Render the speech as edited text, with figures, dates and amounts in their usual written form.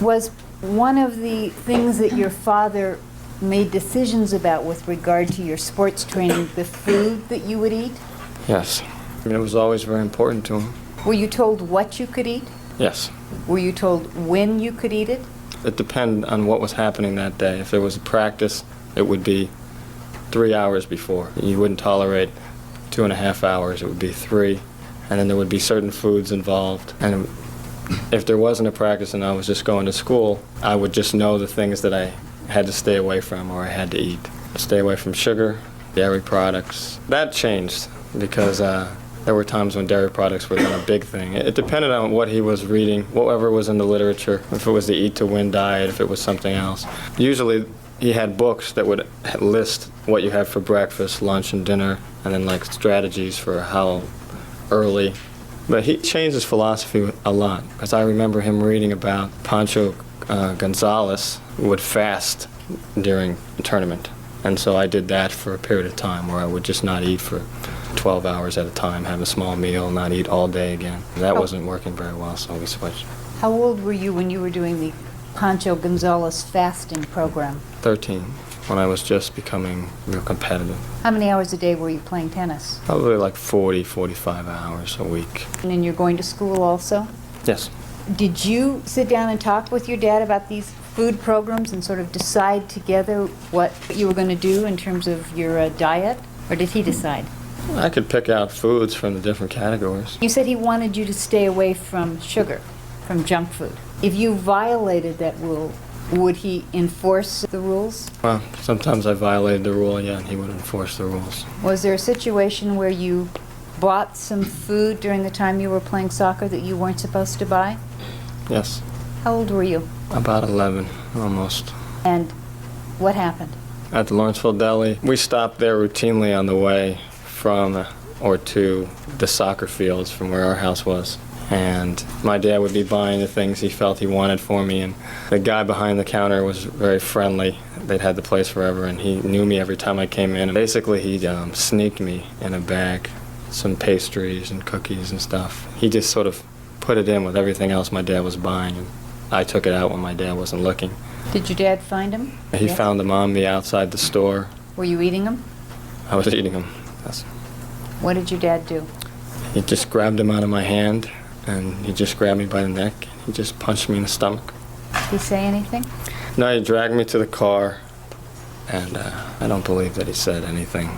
Was one of the things that your father made decisions about with regard to your sports training the food that you would eat? Yes. I mean, it was always very important to him. Were you told what you could eat? Yes. Were you told when you could eat it? It depended on what was happening that day. If there was a practice, it would be 3 hours before. You wouldn't tolerate 2.5 hours, it would be 3. And then there would be certain foods involved. And if there wasn't a practice and I was just going to school, I would just know the things that I had to stay away from or I had to eat. Stay away from sugar, dairy products. That changed because there were times when dairy products were a big thing. It depended on what he was reading, whatever was in the literature, if it was the Eat to Win diet, if it was something else. Usually he had books that would list what you had for breakfast, lunch, and dinner, and then like strategies for how early. But he changed his philosophy a lot, because I remember him reading about Pancho Gonzalez would fast during the tournament. And so I did that for a period of time where I would just not eat for 12 hours at a time, have a small meal, not eat all day again. That wasn't working very well, so we switched. How old were you when you were doing the Pancho Gonzalez fasting program? 13, when I was just becoming real competitive. How many hours a day were you playing tennis? Probably like 40, 45 hours a week. And then you're going to school also? Yes. Did you sit down and talk with your dad about these food programs and sort of decide together what you were going to do in terms of your diet? Or did he decide? I could pick out foods from the different categories. You said he wanted you to stay away from sugar, from junk food. If you violated that rule, would he enforce the rules? Well, sometimes I violated the rule, yeah, and he would enforce the rules. Was there a situation where you bought some food during the time you were playing soccer that you weren't supposed to buy? Yes. How old were you? About 11, almost. And what happened? At the Lawrenceville Deli, we stopped there routinely on the way from or to the soccer fields from where our house was. And my dad would be buying the things he felt he wanted for me, and the guy behind the counter was very friendly. They'd had the place forever, and he knew me every time I came in. And basically, he sneaked me in a bag some pastries and cookies and stuff. He just sort of put it in with everything else my dad was buying, and I took it out when my dad wasn't looking. Did your dad find them? He found them on me outside the store. Were you eating them? I was eating them. Yes. What did your dad do? He just grabbed them out of my hand, and he just grabbed me by the neck. He just punched me in the stomach. Did he say anything? No, he dragged me to the car, and I don't believe that he said anything.